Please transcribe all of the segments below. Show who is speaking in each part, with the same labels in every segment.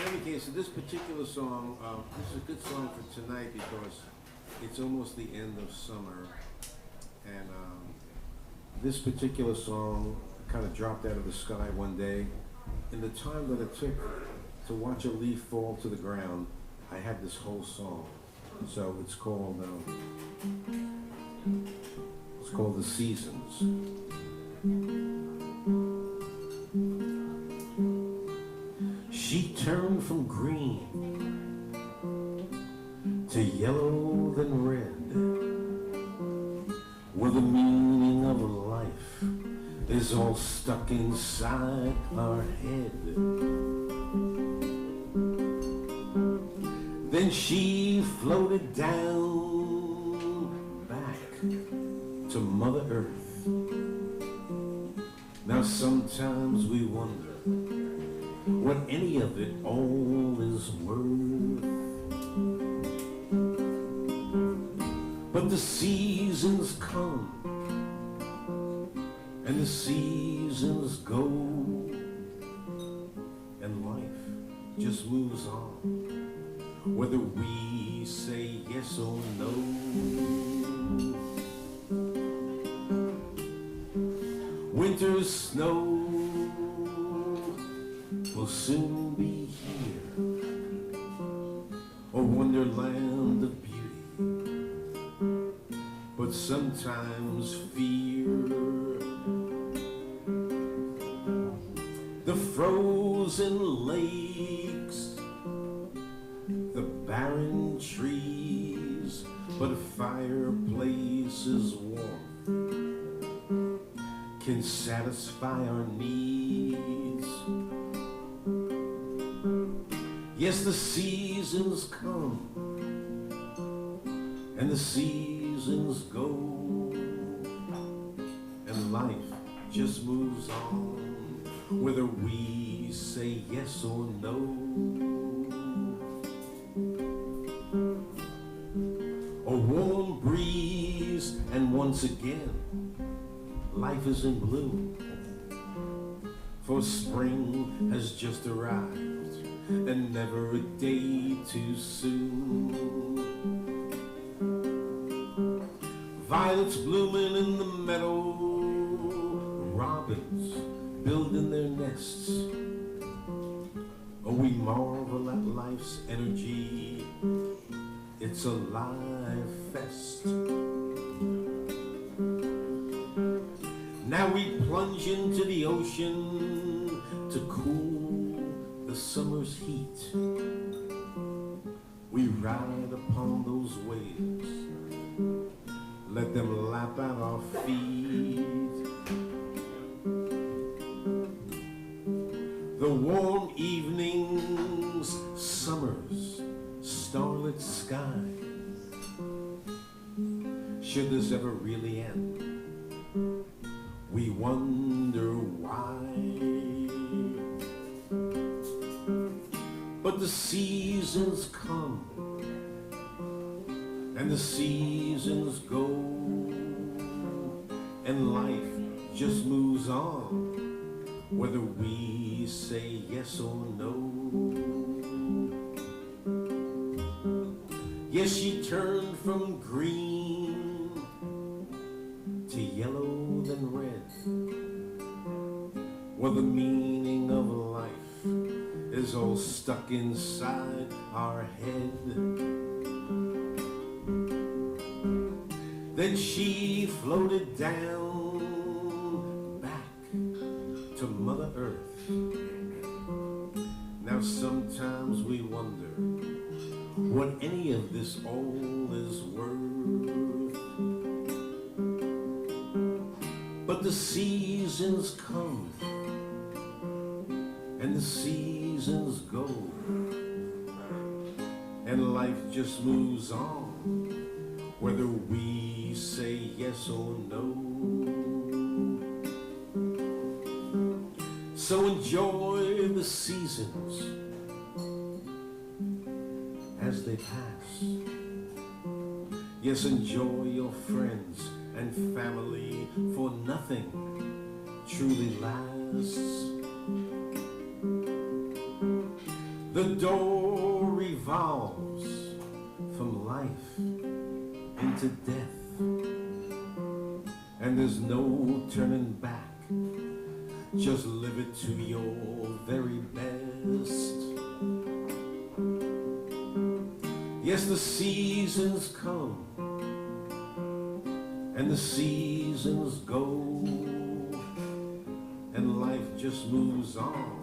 Speaker 1: any case, this particular song, this is a good song for tonight because it's almost the end of summer, and this particular song kind of dropped out of the sky one day. In the time that it took to watch a leaf fall to the ground, I had this whole song. So it's called The Seasons. She turned from green to yellow then red, where the meaning of life is all stuck inside our head. Then she floated down back to Mother Earth. Now sometimes we wonder what any of it all is worth. But the seasons come and the seasons go, and life just moves on, whether we say yes or no. Winter's snow will soon be here, a wonderland of beauty, but sometimes fear. The frozen lakes, the barren trees, but a fireplace's warmth can satisfy our needs. Yes, the seasons come and the seasons go, and life just moves on, whether we say yes or no. A warm breeze, and once again, life is in bloom, for spring has just arrived, and never a day too soon. Violets blooming in the meadow, robins building their nests. Oh, we marvel at life's energy, it's a live fest. Now we plunge into the ocean to cool the summer's heat. We ride upon those waves, let them lap at our feet. The warm evenings, summer's starlit sky. Should this ever really end, we wonder why. But the seasons come and the seasons go, and life just moves on, whether we say yes or no. Yes, she turned from green to yellow then red, where the meaning of life is all stuck inside our head. Then she floated down back to Mother Earth. Now sometimes we wonder what any of this all is worth. But the seasons come and the seasons go, and life just moves on, whether we say yes or no. So enjoy the seasons as they pass. Yes, enjoy your friends and family, for nothing truly lasts. The door revolves from life into death, and there's no turning back. Just live it to your very best. Yes, the seasons come and the seasons go, and life just moves on,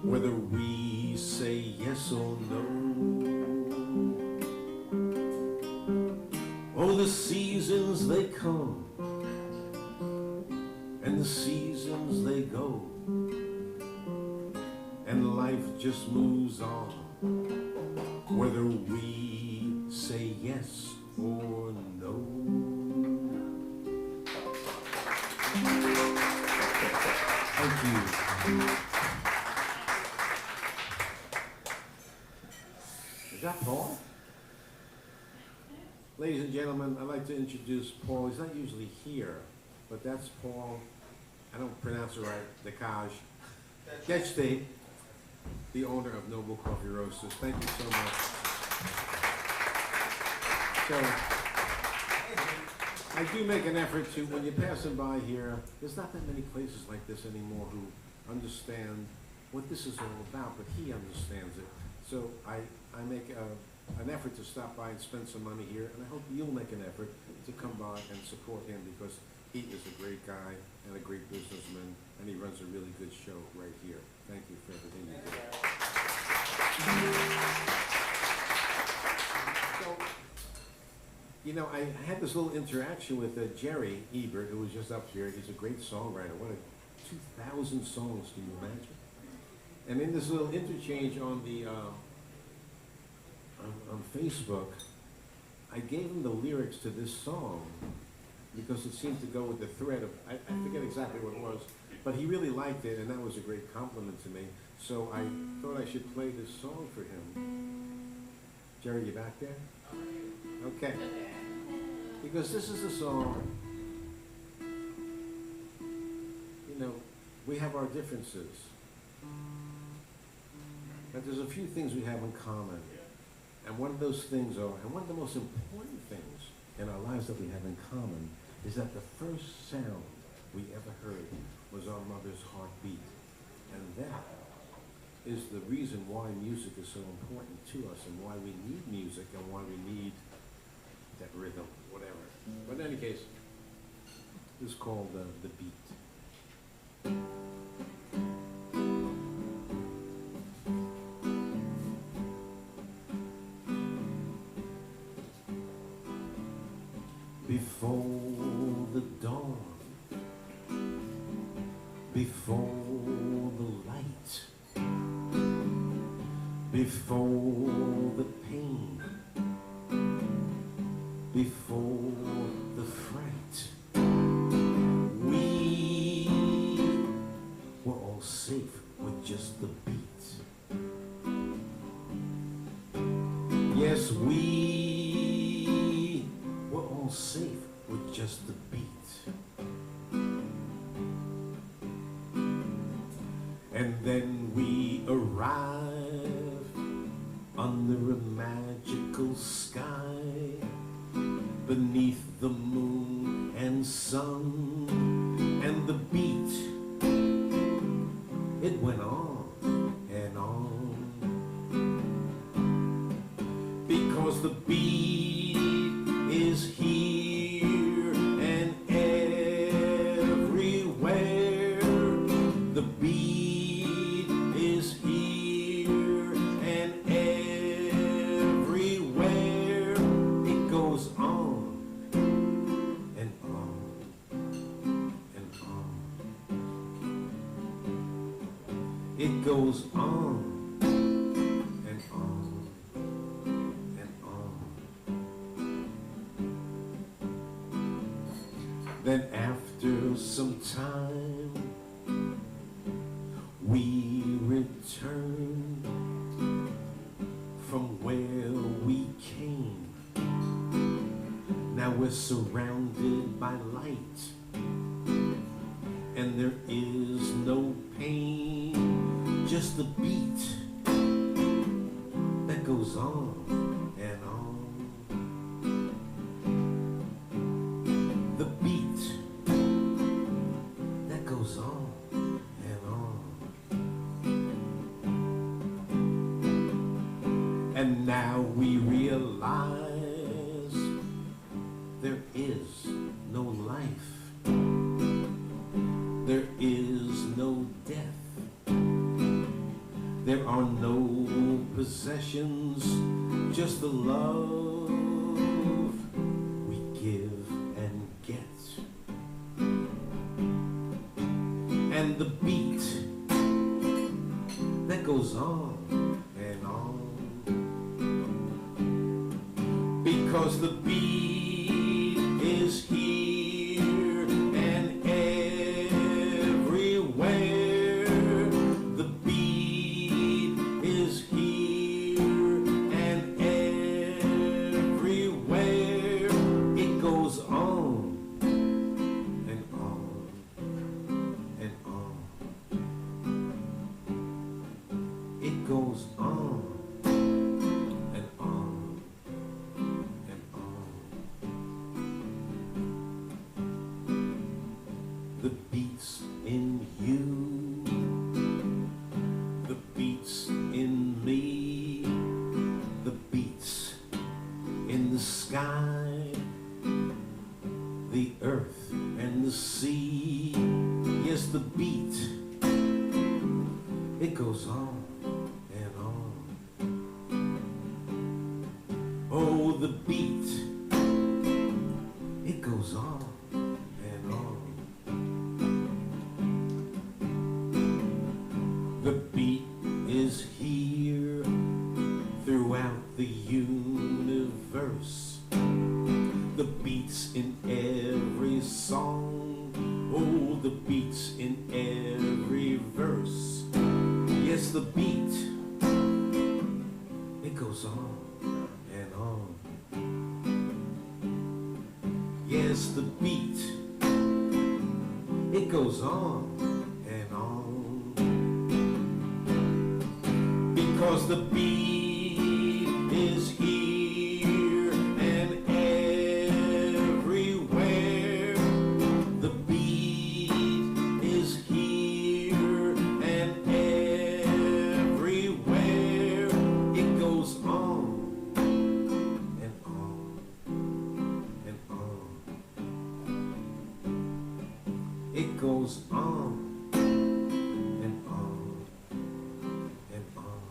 Speaker 1: whether we say yes or no. Oh, the seasons they come and the seasons they go, and life just moves on, whether we say yes or no. Thank you. Is that Paul? Ladies and gentlemen, I'd like to introduce Paul. He's not usually here, but that's Paul. I don't pronounce it right. Dekaj. Getste, the owner of Noble Coffee Roasters. Thank you so much. So, I do make an effort to, when you're passing by here, there's not that many places like this anymore who understand what this is all about, but he understands it. So I make an effort to stop by and spend some money here, and I hope you'll make an effort to come by and support him, because he is a great guy and a great businessman, and he runs a really good show right here. Thank you for everything you do. So, you know, I had this little interaction with Jerry Ebert, who was just up here. He's a great songwriter. What a 2,000 songs, can you imagine? And in this little interchange on the on Facebook, I gave him the lyrics to this song because it seemed to go with the thread of, I forget exactly what it was, but he really liked it, and that was a great compliment to me. So I thought I should play this song for him. Jerry, you back there? Okay. Because this is a song, you know, we have our differences, but there's a few things we have in common. And one of those things are, and one of the most important things in our lives that we have in common is that the first sound we ever heard was our mother's heartbeat. And that is the reason why music is so important to us, and why we need music, and why we need that rhythm, whatever. But in any case, this is called The Beat. Before the dawn, before the light, before the pain, before the fright, we were all safe with just the beat. Yes, we were all safe with just the beat. And then we arrive under a magical sky, beneath the moon and sun, and the beat, it went on and on, because the beat is here and everywhere. The beat is here and everywhere. It goes on and on and on. It goes on and on and on. Then after some time, we returned from where we came. Now we're surrounded by light, and there is no pain, just the beat goes on and on. The beat that goes on and on. And now we realize there is no life, there is no death, there are no possessions, just the love we give and get. And the beat that goes on and on. Because the beat is here and everywhere. The beat is here and everywhere. It goes on and on and on. It goes on and on and on. The beats in you, the beats in me, the beats in the sky, the earth and the sea. Yes, the beat, it goes on and on. Oh, the beat, it goes on and on. The beat is here throughout the universe. The beats in every song. Oh, the beats in every verse. Yes, the beat, it goes on and on. Yes, the beat, it goes on and on. Because the beat is here and everywhere. The beat is here and everywhere. It goes on and on and on. It goes on and on and on.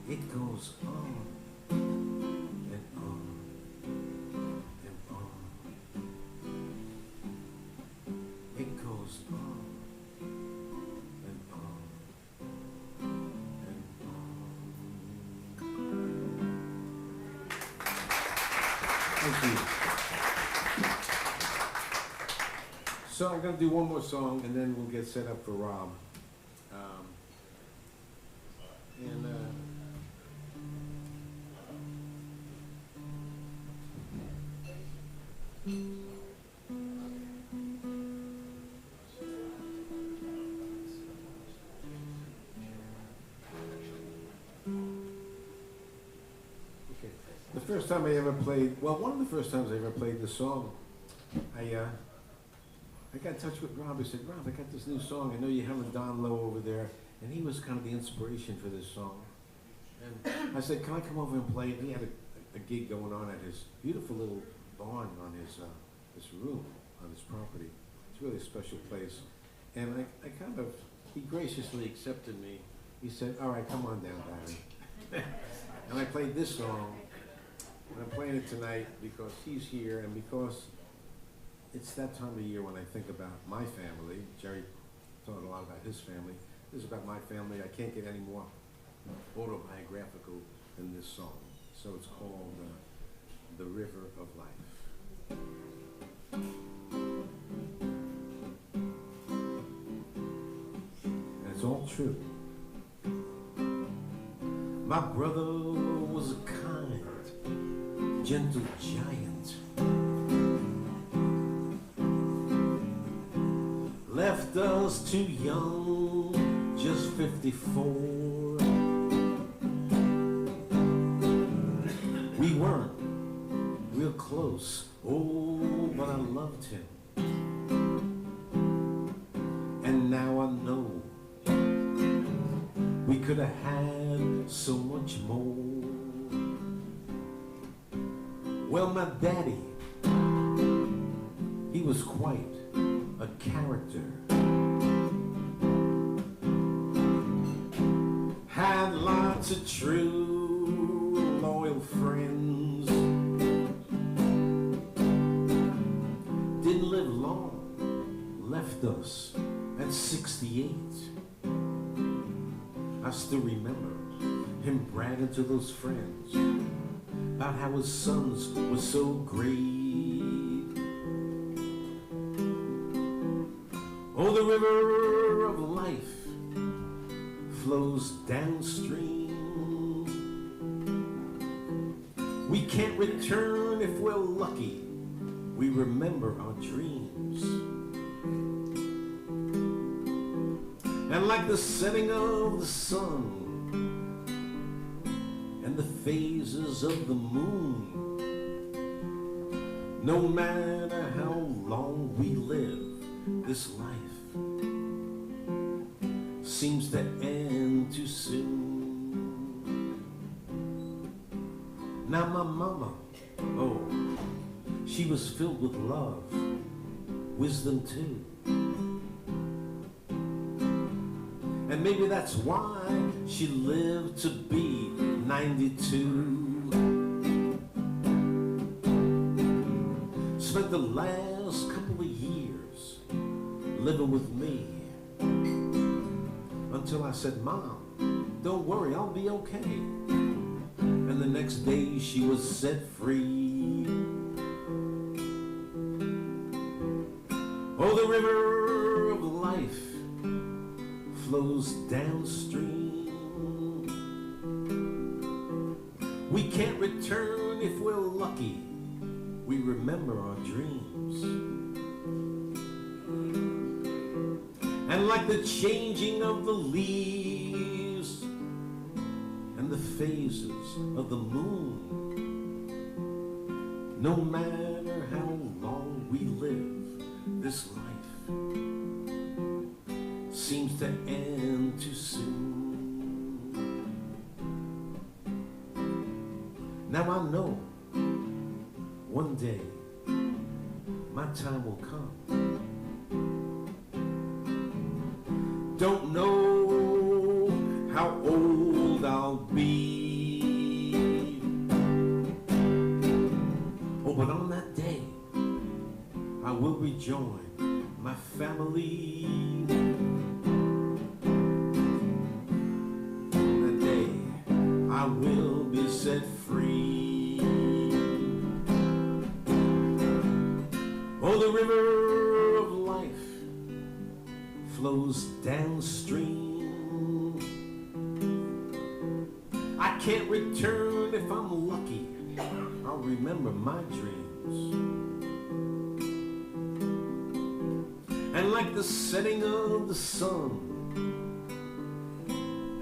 Speaker 1: It goes on and on and on. It goes on and on and on. Thank you. So I'm going to do one more song and then we'll get set up for Rob. And okay. The first time I ever played, well, one of the first times I ever played this song, I got in touch with Rob. I said, Rob, I got this new song. I know you have a Don Lowe over there. And he was kind of the inspiration for this song. And I said, can I come over and play it? And he had a gig going on at his beautiful little barn on his room, on his property. It's really a special place. And I kind of, he graciously accepted me. He said, all right, come on down, Barry. And I played this song. And I'm playing it tonight because he's here and because it's that time of year when I think about my family. Jerry thought a lot about his family. This is about my family. I can't get any more autobiographical than this song. So it's called The River of Life. And it's all true. My brother was a kind, gentle giant. Left us too young, just 54. weren't real close, oh, but I loved him. And now I know we could have had so much more. Well, my daddy, he was quite a character. Had lots of true, loyal friends. Didn't live long, left us at 68. I still remember him bragging to those friends about how his sons were so great. Oh, the river of life flows downstream. We can't return if we're lucky. We remember our dreams. And like the setting of the sun and the phases of the moon, no matter how long we live, this life seems to end too soon. Now my mama, oh, she was filled with love, wisdom too. And maybe that's why she lived to be 92. Spent the last couple of years living with me until I said, Mom, don't worry, I'll be okay. And the next day she was set free. Oh, the river of life flows downstream. We can't return if we're lucky. We remember our dreams. And like the changing of the leaves and the phases of the moon, no matter how long we live, this life seems to end too soon. Now I know one day my time will come. Don't know how old I'll be. Oh, but on that day I will rejoin my family. That day I will be set free. Oh, the river of life flows downstream. I can't return if I'm lucky. I'll remember my dreams. And like the setting of the sun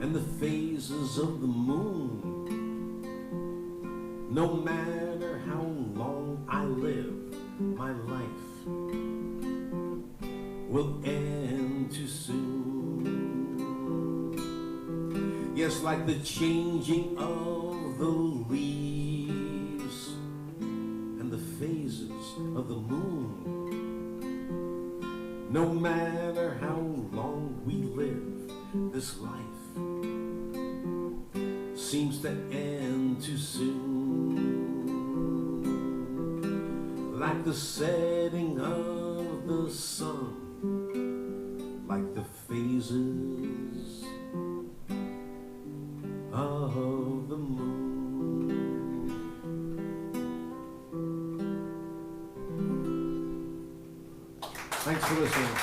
Speaker 1: and the phases of the moon, no matter how long I live, my life will end too soon. Yes, like the changing of the leaves and the phases of the moon, no matter how long we live, this life seems to end too soon. Like the setting of the sun, like the phases of the moon. Thanks for listening.